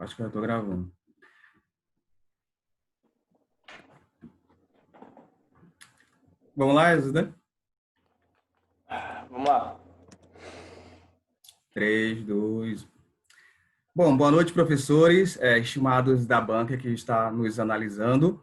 Acho que eu já estou gravando. Vamos lá, Exuda? Vamos lá. 3, 2... Bom, boa noite, professores, estimados da banca que está nos analisando.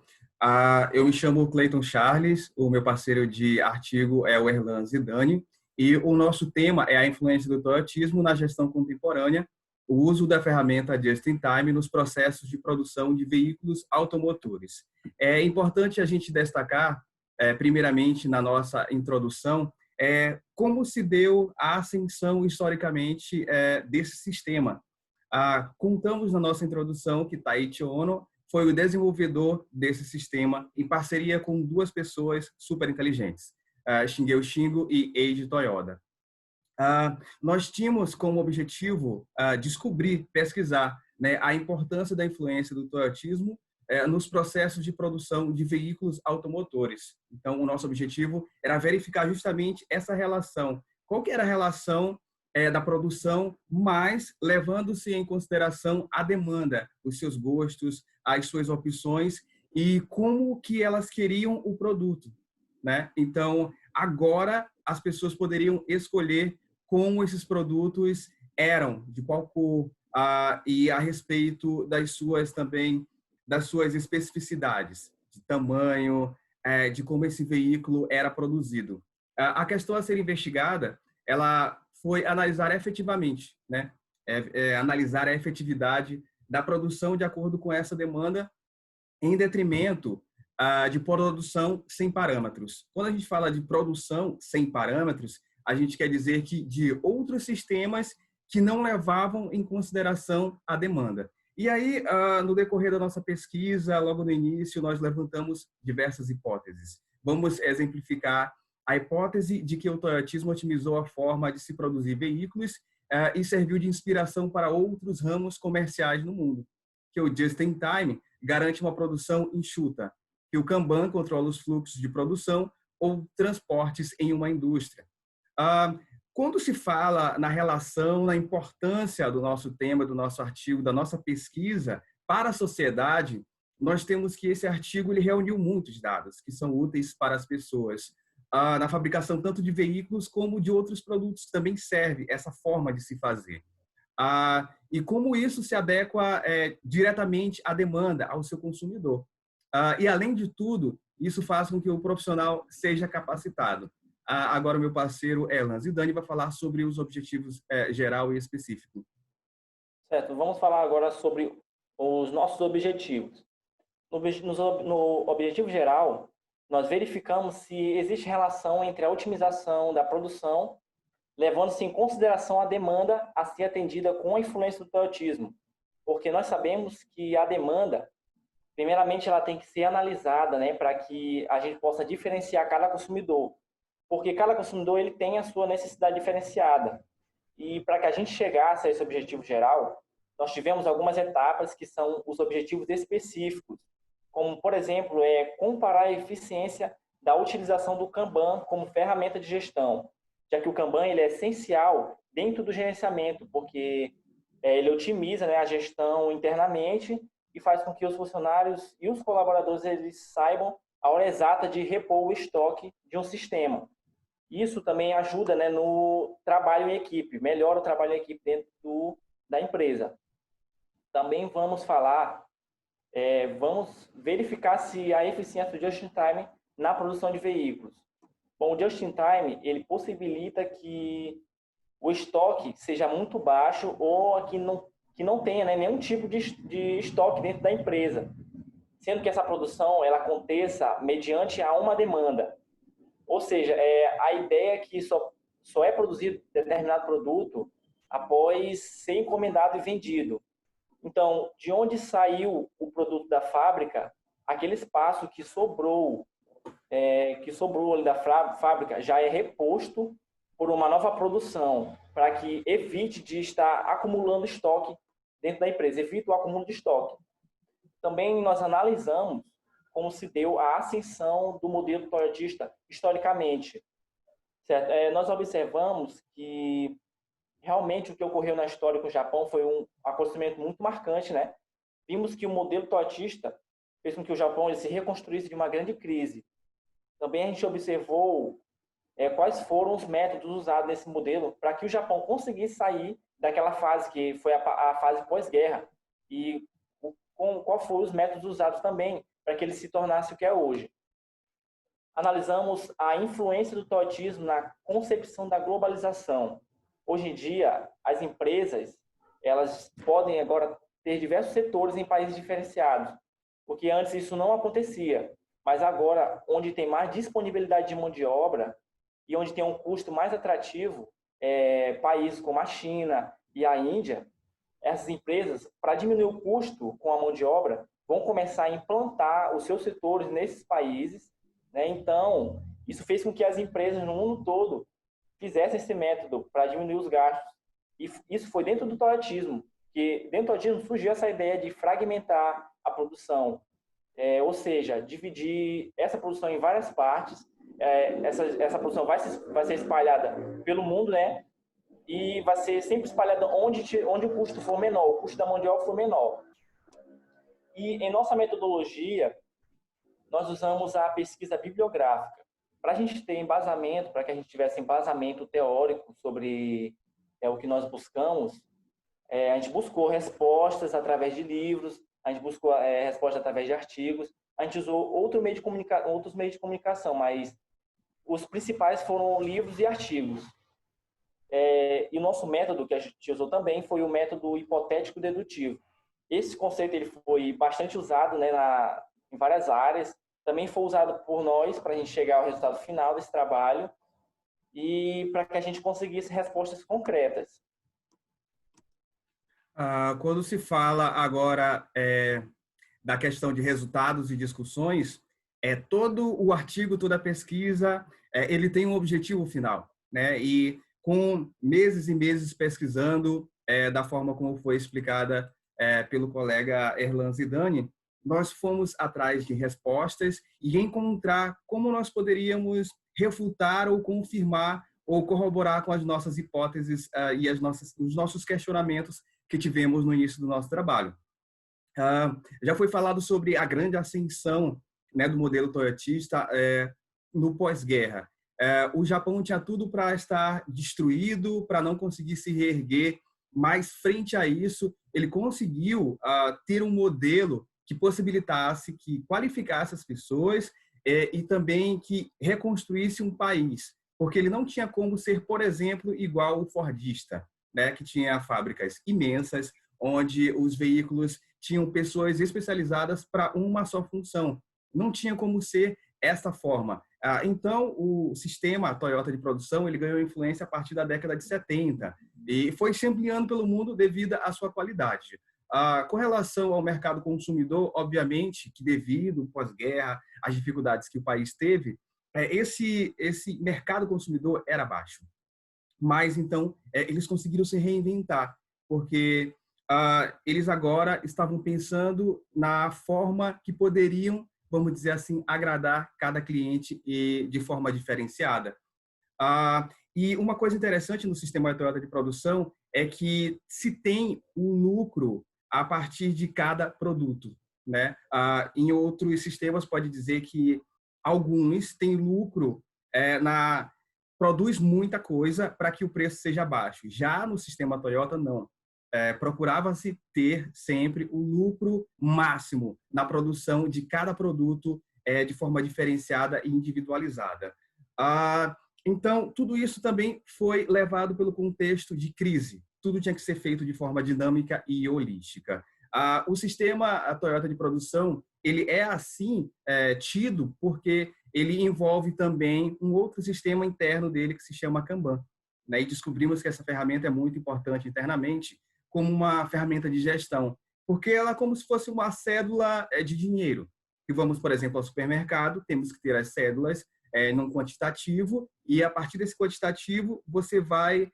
Eu me chamo Cleiton Charles, o meu parceiro de artigo é o Erlan Zidane, e o nosso tema é a influência do toyotismo na gestão contemporânea, o uso da ferramenta Just-in-Time nos processos de produção de veículos automotores. É importante a gente destacar, primeiramente, na nossa introdução, como se deu a ascensão historicamente desse sistema. Contamos na nossa introdução que Taiichi Ohno foi o desenvolvedor desse sistema em parceria com duas pessoas super inteligentes, Shigeo Shingo e Eiji Toyoda. Nós tínhamos como objetivo descobrir, pesquisar, né, a importância da influência do toyotismo nos processos de produção de veículos automotores. Então, o nosso objetivo era verificar justamente essa relação. Qual que era a relação da produção, mas levando-se em consideração a demanda, os seus gostos, as suas opções e como que elas queriam o produto, né? Então, agora as pessoas poderiam escolher como esses produtos eram, de qual cor, e a respeito das suas especificidades, de tamanho, de como esse veículo era produzido. A questão a ser investigada, ela foi analisar efetivamente, né? Analisar a efetividade da produção de acordo com essa demanda, em detrimento de produção sem parâmetros. Quando a gente fala de produção sem parâmetros, a gente quer dizer que de outros sistemas que não levavam em consideração a demanda. E aí, no decorrer da nossa pesquisa, logo no início, nós levantamos diversas hipóteses. Vamos exemplificar a hipótese de que o toyotismo otimizou a forma de se produzir veículos e serviu de inspiração para outros ramos comerciais no mundo. Que o Just-in-Time garante uma produção enxuta, que o Kanban controla os fluxos de produção ou transportes em uma indústria. Quando se fala na relação, na importância do nosso tema, do nosso artigo, da nossa pesquisa para a sociedade, nós temos que esse artigo ele reuniu muitos dados que são úteis para as pessoas na fabricação tanto de veículos como de outros produtos que também serve essa forma de se fazer. E como isso se adequa diretamente à demanda, ao seu consumidor. E, além de tudo, isso faz com que o profissional seja capacitado. Agora, o meu parceiro Erlan Zidane vai falar sobre os objetivos geral e específico. Certo, vamos falar agora sobre os nossos objetivos. No objetivo geral, nós verificamos se existe relação entre a otimização da produção, levando-se em consideração a demanda a ser atendida com a influência do toyotismo. Porque nós sabemos que a demanda, primeiramente, ela tem que ser analisada, né, para que a gente possa diferenciar cada consumidor. Porque cada consumidor ele tem a sua necessidade diferenciada. E para que a gente chegasse a esse objetivo geral, nós tivemos algumas etapas que são os objetivos específicos, como, por exemplo, comparar a eficiência da utilização do Kanban como ferramenta de gestão, já que o Kanban ele é essencial dentro do gerenciamento, porque ele otimiza, né, a gestão internamente e faz com que os funcionários e os colaboradores eles saibam a hora exata de repor o estoque de um sistema. Isso também ajuda, né, no trabalho em equipe, melhora o trabalho em equipe dentro da empresa. Também vamos vamos verificar se a eficiência do Just-in-Time na produção de veículos. Bom, o Just-in-Time, ele possibilita que o estoque seja muito baixo ou que não tenha, né, nenhum tipo de estoque dentro da empresa, sendo que essa produção ela aconteça mediante a uma demanda. Ou seja, a ideia é que só é produzido determinado produto após ser encomendado e vendido. Então, de onde saiu o produto da fábrica, aquele espaço que sobrou ali da fábrica já é reposto por uma nova produção, para que evite de estar acumulando estoque dentro da empresa, evite o acúmulo de estoque. Também nós analisamos como se deu a ascensão do modelo toyotista historicamente. Certo? Nós observamos que realmente o que ocorreu na história com o Japão foi um acontecimento muito marcante, né? Vimos que o modelo toyotista fez com que o Japão ele se reconstruísse de uma grande crise. Também a gente observou quais foram os métodos usados nesse modelo para que o Japão conseguisse sair daquela fase que foi a fase pós-guerra e qual foram os métodos usados também para que ele se tornasse o que é hoje. Analisamos a influência do toyotismo na concepção da globalização. Hoje em dia, as empresas elas podem agora ter diversos setores em países diferenciados, porque antes isso não acontecia. Mas agora, onde tem mais disponibilidade de mão de obra e onde tem um custo mais atrativo, países como a China e a Índia, essas empresas, para diminuir o custo com a mão de obra, vão começar a implantar os seus setores nesses países, né? Então, isso fez com que as empresas no mundo todo fizessem esse método para diminuir os gastos. E isso foi dentro do toyotismo, que dentro do toyotismo surgiu essa ideia de fragmentar a produção, ou seja, dividir essa produção em várias partes. Essa produção vai ser espalhada pelo mundo, né? E vai ser sempre espalhada onde o custo for menor, o custo da mão de obra for menor. E em nossa metodologia, nós usamos a pesquisa bibliográfica. Para a gente ter embasamento, para que a gente tivesse embasamento teórico sobre o que nós buscamos, a gente buscou respostas através de livros, a gente buscou respostas através de artigos, a gente usou outros meios de comunicação, mas os principais foram livros e artigos. E o nosso método que a gente usou também foi o método hipotético dedutivo. Esse conceito ele foi bastante usado, né, em várias áreas. Também foi usado por nós para a gente chegar ao resultado final desse trabalho e para que a gente conseguisse respostas concretas. Quando se fala agora da questão de resultados e discussões, todo o artigo, toda a pesquisa, ele tem um objetivo final, né? E com meses e meses pesquisando, da forma como foi explicada pelo colega Erlan Zidane, nós fomos atrás de respostas e encontrar como nós poderíamos refutar ou confirmar ou corroborar com as nossas hipóteses e os nossos questionamentos que tivemos no início do nosso trabalho. Já foi falado sobre a grande ascensão, né, do modelo toyotista no pós-guerra. O Japão tinha tudo para estar destruído, para não conseguir se reerguer, mas frente a isso, ele conseguiu ter um modelo que possibilitasse, que qualificasse as pessoas e também que reconstruísse um país, porque ele não tinha como ser, por exemplo, igual o fordista, né, que tinha fábricas imensas, onde os veículos tinham pessoas especializadas para uma só função. Não tinha como ser esta forma. Então, o sistema Toyota de produção ele ganhou influência a partir da década de 70 e foi se ampliando pelo mundo devido à sua qualidade. Com relação ao mercado consumidor, obviamente que devido pós-guerra, às dificuldades que o país teve, esse mercado consumidor era baixo. Mas, então, eles conseguiram se reinventar, porque eles agora estavam pensando na forma que poderiam, vamos dizer assim, agradar cada cliente e de forma diferenciada. E uma coisa interessante no sistema Toyota de produção é que se tem um lucro a partir de cada produto, né? Em outros sistemas pode dizer que alguns têm lucro produz muita coisa para que o preço seja baixo. Já no sistema Toyota, não. Procurava-se ter sempre o lucro máximo na produção de cada produto de forma diferenciada e individualizada. Então, tudo isso também foi levado pelo contexto de crise. Tudo tinha que ser feito de forma dinâmica e holística. O sistema Toyota de produção, ele é assim tido porque ele envolve também um outro sistema interno dele que se chama Kanban, né? E descobrimos que essa ferramenta é muito importante internamente como uma ferramenta de gestão, porque ela é como se fosse uma cédula de dinheiro. E vamos, por exemplo, ao supermercado, temos que ter as cédulas num quantitativo e a partir desse quantitativo você vai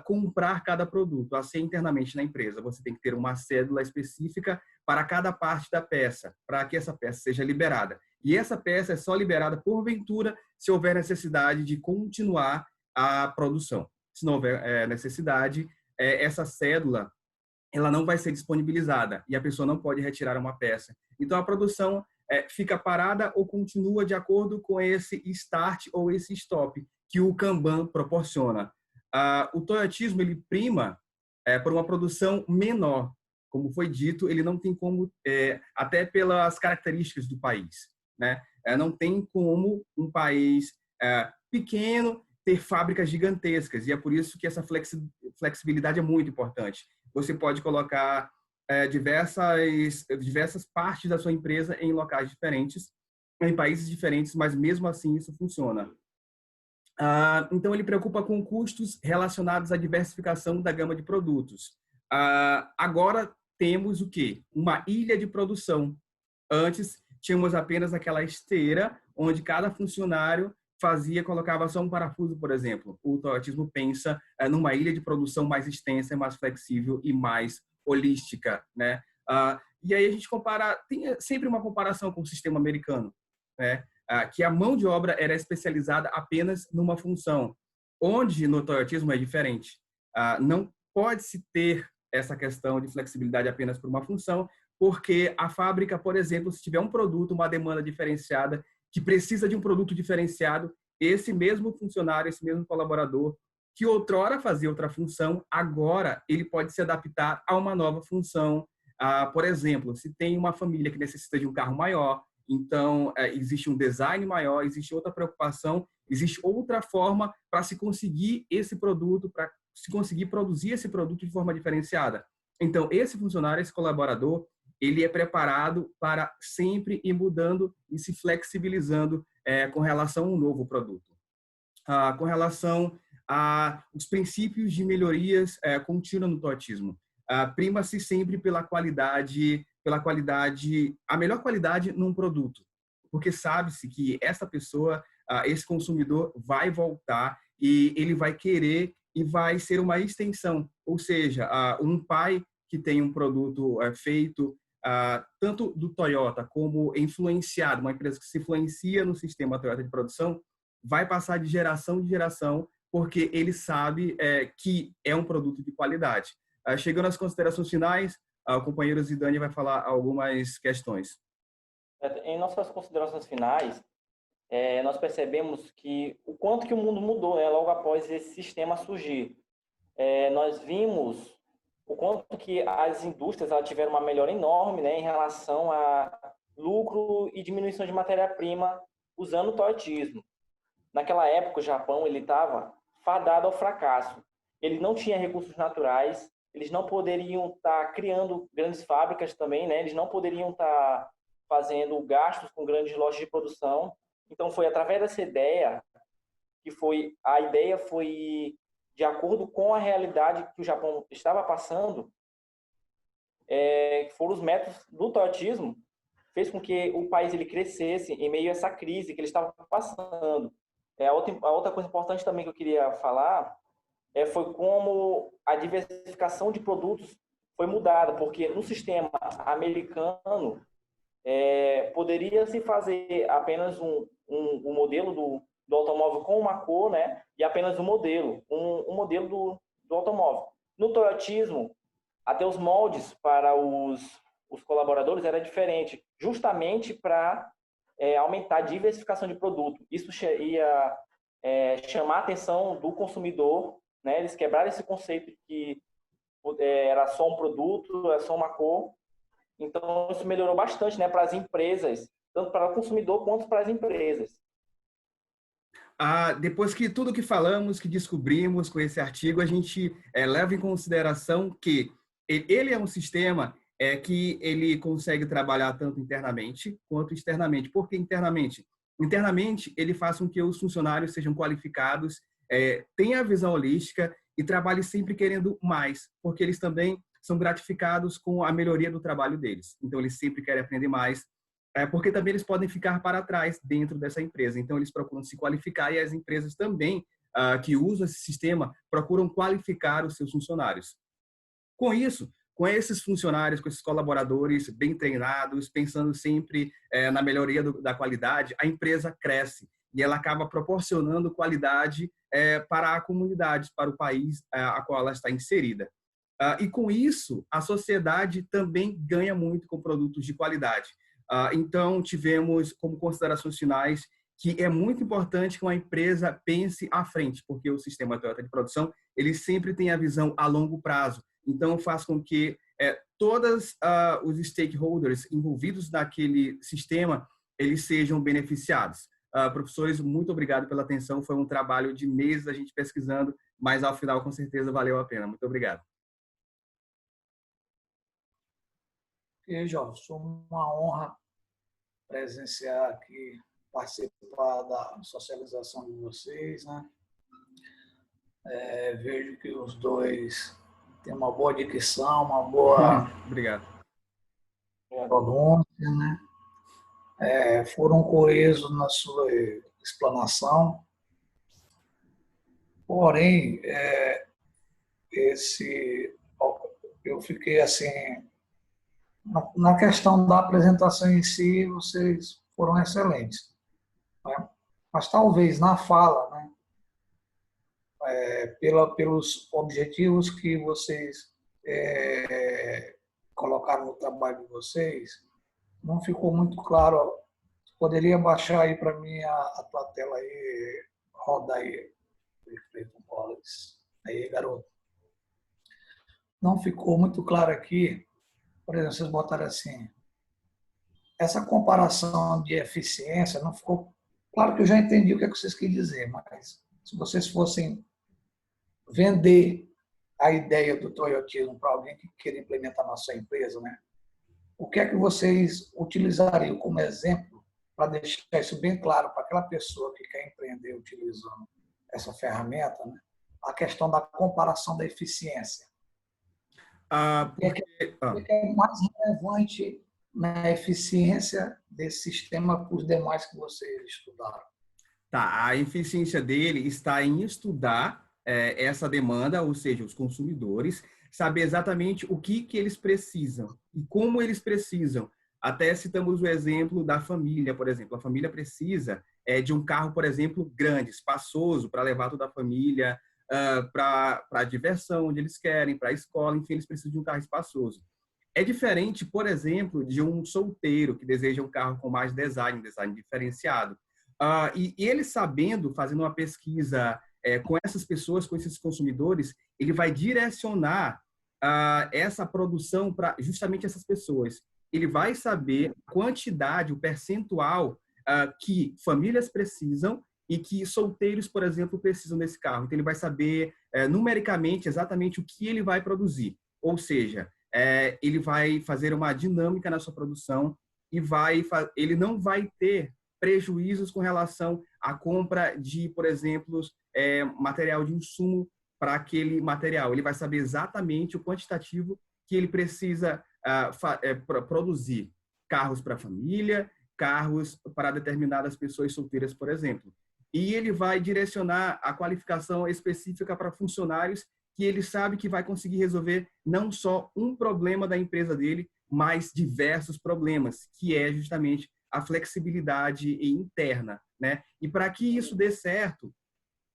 comprar cada produto. Assim, internamente na empresa, você tem que ter uma cédula específica para cada parte da peça, para que essa peça seja liberada. E essa peça é só liberada porventura se houver necessidade de continuar a produção. se não houver necessidade, essa cédula ela não vai ser disponibilizada e a pessoa não pode retirar uma peça. Então, a produção fica parada ou continua de acordo com esse start ou esse stop que o Kanban proporciona. O toyotismo, ele prima por uma produção menor. Como foi dito, ele não tem como, até pelas características do país, né? Não tem como um país pequeno ter fábricas gigantescas, e é por isso que essa flexibilidade é muito importante. Você pode colocar diversas partes da sua empresa em locais diferentes, em países diferentes, mas mesmo assim isso funciona. Então, ele preocupa com custos relacionados à diversificação da gama de produtos. Agora temos o quê? Uma ilha de produção. Antes, tínhamos apenas aquela esteira, onde cada funcionário colocava só um parafuso, por exemplo. O toyotismo pensa numa ilha de produção mais extensa, mais flexível e mais holística, né? E aí a gente tem sempre uma comparação com o sistema americano, né? Que a mão de obra era especializada apenas numa função, onde no toyotismo é diferente. Não pode-se ter essa questão de flexibilidade apenas por uma função, porque a fábrica, por exemplo, se tiver um produto, uma demanda diferenciada, que precisa de um produto diferenciado, esse mesmo funcionário, esse mesmo colaborador, que outrora fazia outra função, agora ele pode se adaptar a uma nova função. Por exemplo, se tem uma família que necessita de um carro maior, então existe um design maior, existe outra preocupação, existe outra forma para se conseguir esse produto, para se conseguir produzir esse produto de forma diferenciada. Então, esse funcionário, esse colaborador, ele é preparado para sempre ir mudando e se flexibilizando com relação a um novo produto. Com relação aos princípios de melhorias contínuas no toyotismo, prima-se sempre pela qualidade, a melhor qualidade num produto, porque sabe-se que essa pessoa, esse consumidor vai voltar e ele vai querer e vai ser uma extensão, ou seja, um pai que tem um produto feito tanto do Toyota como influenciado, uma empresa que se influencia no sistema Toyota de produção, vai passar de geração em geração, porque ele sabe que é um produto de qualidade. Chegando às considerações finais, o companheiro Zidane vai falar algumas questões. Em nossas considerações finais, nós percebemos que o quanto que o mundo mudou, né, logo após esse sistema surgir. Nós vimos o quanto que as indústrias tiveram uma melhora enorme, né, em relação a lucro e diminuição de matéria-prima usando o toyotismo. Naquela época, o Japão estava fadado ao fracasso. Ele não tinha recursos naturais, eles não poderiam estar criando grandes fábricas também, né? Eles não poderiam estar fazendo gastos com grandes lojas de produção. Então, foi através dessa ideia a ideia foi de acordo com a realidade que o Japão estava passando, foram os métodos do toyotismo, fez com que o país ele crescesse em meio a essa crise que ele estava passando. A outra coisa importante também que eu queria falar foi como a diversificação de produtos foi mudada, porque no sistema americano poderia se fazer apenas um modelo do automóvel com uma cor, né? E apenas um modelo do automóvel. No toyotismo, até os moldes para os colaboradores era diferente, justamente para aumentar a diversificação de produto. Isso ia chamar a atenção do consumidor, né? Eles quebraram esse conceito de que era só um produto, era só uma cor. Então, isso melhorou bastante, né, para as empresas, tanto para o consumidor quanto para as empresas. Depois que tudo que falamos, que descobrimos com esse artigo, a gente leva em consideração que ele é um sistema que ele consegue trabalhar tanto internamente quanto externamente. Por que internamente? Internamente, ele faz com que os funcionários sejam qualificados, tenham a visão holística e trabalhem sempre querendo mais, porque eles também são gratificados com a melhoria do trabalho deles. Então, eles sempre querem aprender mais, porque também eles podem ficar para trás dentro dessa empresa. Então, eles procuram se qualificar e as empresas também que usam esse sistema procuram qualificar os seus funcionários. Com isso, com esses funcionários, com esses colaboradores bem treinados, pensando sempre na melhoria da qualidade, a empresa cresce. e ela acaba proporcionando qualidade para a comunidade, para o país a qual ela está inserida. E com isso, a sociedade também ganha muito com produtos de qualidade. Então, tivemos como considerações finais que é muito importante que uma empresa pense à frente, porque o sistema Toyota de produção ele sempre tem a visão a longo prazo. Então, faz com que todos os stakeholders envolvidos naquele sistema eles sejam beneficiados. Professores, muito obrigado pela atenção. Foi um trabalho de meses a gente pesquisando, mas ao final, com certeza, valeu a pena. Muito obrigado. E, Jorge, foi uma honra presenciar aqui, participar da socialização de vocês, né? Vejo que os dois têm uma boa dicção, uma boa Obrigado. pronúncia, né? Foram coesos na sua explanação. Porém, eu fiquei assim, na questão da apresentação em si, vocês foram excelentes, né? Mas talvez na fala, né, pelos objetivos que vocês colocaram no trabalho de vocês, não ficou muito claro. Poderia baixar aí para mim a tua tela aí, roda aí, aí, garoto. Não ficou muito claro aqui, por exemplo, vocês botaram assim, essa comparação de eficiência não ficou claro, que eu já entendi o que vocês querem dizer, mas se vocês fossem vender a ideia do toyotismo para alguém que queira implementar na sua empresa, né? O que é que vocês utilizariam como exemplo para deixar isso bem claro para aquela pessoa que quer empreender utilizando essa ferramenta, né? A questão da comparação da eficiência. O que é mais relevante na eficiência desse sistema para os demais que vocês estudaram? Tá, a eficiência dele está em estudar essa demanda, ou seja, os consumidores, saber exatamente o que eles precisam e como eles precisam. Até citamos o exemplo da família, por exemplo. A família precisa de um carro, por exemplo, grande, espaçoso, para levar toda a família para a diversão, onde eles querem, para a escola, enfim, eles precisam de um carro espaçoso. É diferente, por exemplo, de um solteiro que deseja um carro com mais design diferenciado. E ele sabendo, fazendo uma pesquisa com essas pessoas, com esses consumidores, ele vai direcionar essa produção para justamente essas pessoas. Ele vai saber a quantidade, o percentual que famílias precisam e que solteiros, por exemplo, precisam desse carro. Então, ele vai saber numericamente exatamente o que ele vai produzir. Ou seja, ele vai fazer uma dinâmica na sua produção e ele não vai ter prejuízos com relação à compra de, por exemplo, material de insumo para aquele material. Ele vai saber exatamente o quantitativo que ele precisa produzir. Carros para família, carros para determinadas pessoas solteiras, por exemplo. E ele vai direcionar a qualificação específica para funcionários que ele sabe que vai conseguir resolver não só um problema da empresa dele, mas diversos problemas, que é justamente a flexibilidade interna, né? E para que isso dê certo,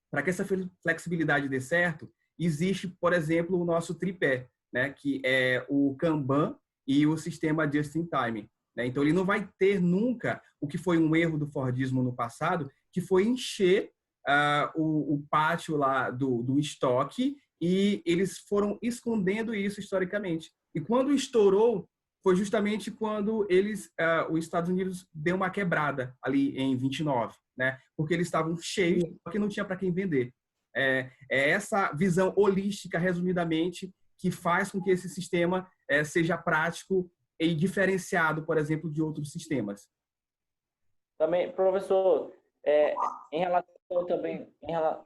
para que essa flexibilidade dê certo, existe, por exemplo, o nosso tripé, né? Que é o Kanban e o sistema Just-in-Time, né? Então, ele não vai ter nunca o que foi um erro do Fordismo no passado, que foi encher o pátio lá do estoque, e eles foram escondendo isso historicamente. E quando estourou, foi justamente quando os Estados Unidos deu uma quebrada ali em 29, né? Porque eles estavam cheios, porque não tinha para quem vender. É essa visão holística, resumidamente, que faz com que esse sistema seja prático e diferenciado, por exemplo, de outros sistemas. Também, professor, em relação também...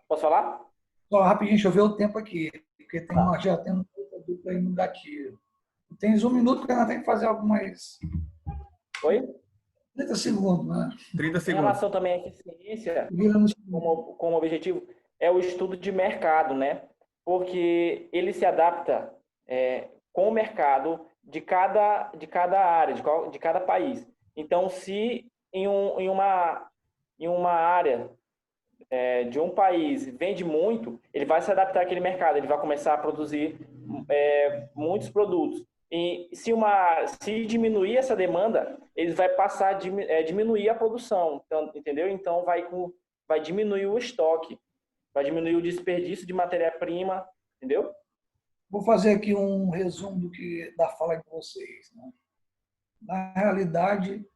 Posso falar? Só rapidinho, deixa eu ver o tempo aqui, porque já tem uma dupla aí no gatilho. Tens 1 minuto, porque ainda tem que fazer algumas... Oi? 30 segundos, né? 30 segundos. Em relação também à eficiência, como objetivo, é o estudo de mercado, né? Porque ele se adapta com o mercado de cada área, de cada país. Então, se em em uma área de um país vende muito, ele vai se adaptar àquele mercado, ele vai começar a produzir muitos produtos. E se diminuir essa demanda, ele vai passar a diminuir a produção, então, entendeu? Então vai diminuir o estoque, vai diminuir o desperdício de matéria-prima, entendeu? Vou fazer aqui um resumo da fala de vocês, né? Na realidade,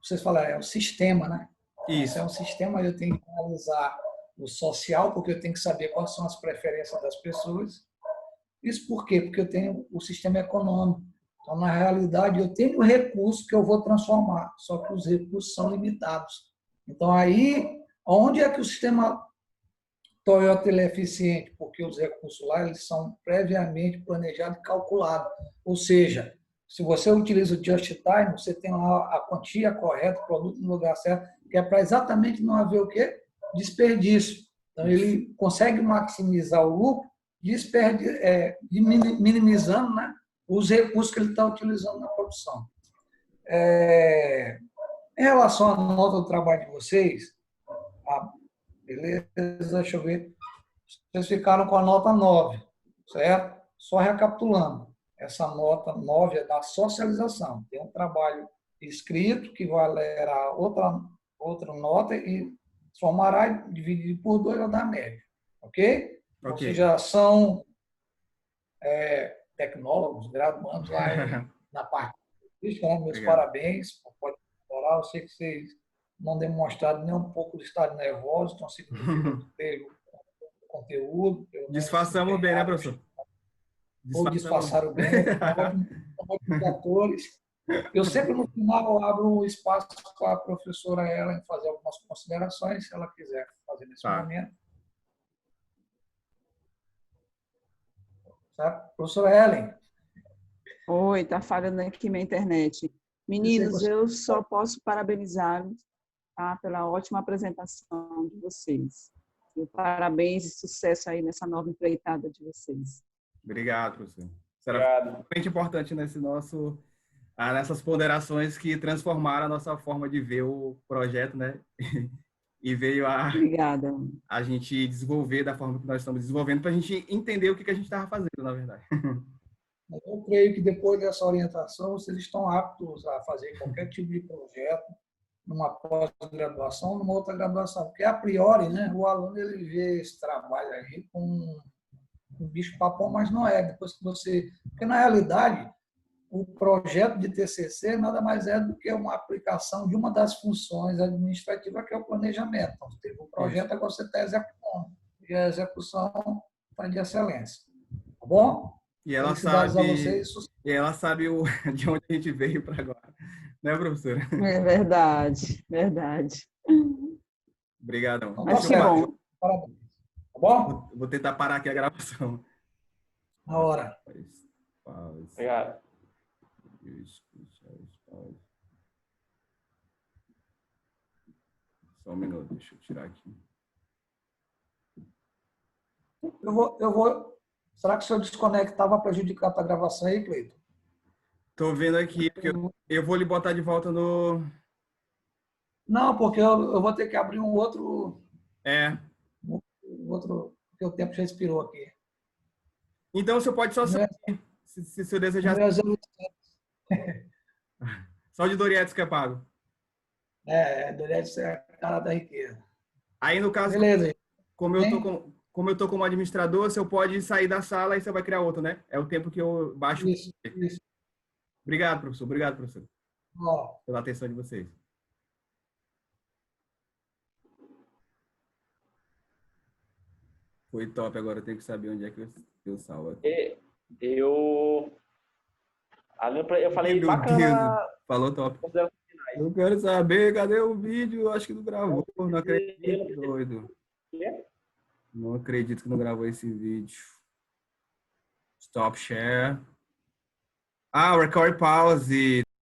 vocês falaram, é o sistema, né? Isso é um sistema, eu tenho que analisar o social, porque eu tenho que saber quais são as preferências das pessoas. Isso por quê? Porque eu tenho o sistema econômico. Então, na realidade, eu tenho recursos que eu vou transformar, só que os recursos são limitados. Então, aí, onde é que o sistema Toyota ele é eficiente? Porque os recursos lá eles são previamente planejados e calculados. Ou seja, se você utiliza o Just Time, você tem lá a quantia correta, o produto no lugar certo, que é para exatamente não haver o quê? Desperdício. Então, ele consegue maximizar o lucro, minimizando, né, os recursos que ele está utilizando na produção. Em relação à nota do trabalho de vocês, beleza, deixa eu ver. Vocês ficaram com a nota 9, certo? Só recapitulando. Essa nota 9 é da socialização. Tem um trabalho escrito que valerá outra nota e somará e dividido por 2 vai dar média. Ok? Ou seja, são tecnólogos, graduandos lá na parte artística, né? Meus parabéns. Pode explorar. Eu sei que vocês não demonstraram nem um pouco de estado nervoso, estão seguindo o conteúdo. Disfarçamos bem, né, professor? Ou disfarçaram bem, ótimos atores. Eu sempre, no final, abro um espaço para a professora Ellen fazer algumas considerações, se ela quiser fazer nesse momento. Certo? Professora Ellen. Oi, está falhando aqui minha internet. Meninos, eu só posso parabenizá-los, tá, pela ótima apresentação de vocês. E parabéns e sucesso aí nessa nova empreitada de vocês. Obrigado, professor. Será muito importante nessas ponderações que transformaram a nossa forma de ver o projeto, né? E veio a gente desenvolver da forma que nós estamos desenvolvendo para a gente entender o que a gente estava fazendo, na verdade. Eu creio que depois dessa orientação, vocês estão aptos a fazer qualquer tipo de projeto, numa pós-graduação, numa outra graduação. Porque, a priori, né, o aluno ele vê esse trabalho aí com um bicho-papão, mas não é. Depois que você... Porque, na realidade, o projeto de TCC nada mais é do que uma aplicação de uma das funções administrativas, que é o planejamento. Então, você teve um projeto, agora você está executando. E a execução está de excelência. Tá bom? E ela sabe de onde a gente veio para agora. Né, professora? É verdade, verdade. Obrigadão. Mas que bom. Parabéns. Tá bom? Vou tentar parar aqui a gravação. Na hora. Obrigado. Só um minuto, deixa eu tirar aqui. Eu vou... Será que se eu desconectar vai prejudicar a tua gravação aí, Cleiton? Estou vendo aqui, porque eu vou lhe botar de volta no... Não, porque eu vou ter que abrir um outro... Porque o tempo já expirou aqui. Então, você pode só sair, se o seu desejar. Só o de Dorietes que é pago. Dorietes é a cara da riqueza. Aí, no caso, beleza. Como eu tô como administrador, você pode sair da sala e você vai criar outra, né? É o tempo que eu baixo. Isso. Obrigado, professor. Obrigado, professor. Pela atenção de vocês. Foi top. Agora eu tenho que saber onde é que eu salvo aqui. Eu falei bacana. Falou top. Eu quero saber, cadê o vídeo? Acho que não gravou. Não acredito, doido. Não acredito que não gravou esse vídeo. Stop share. Record pause.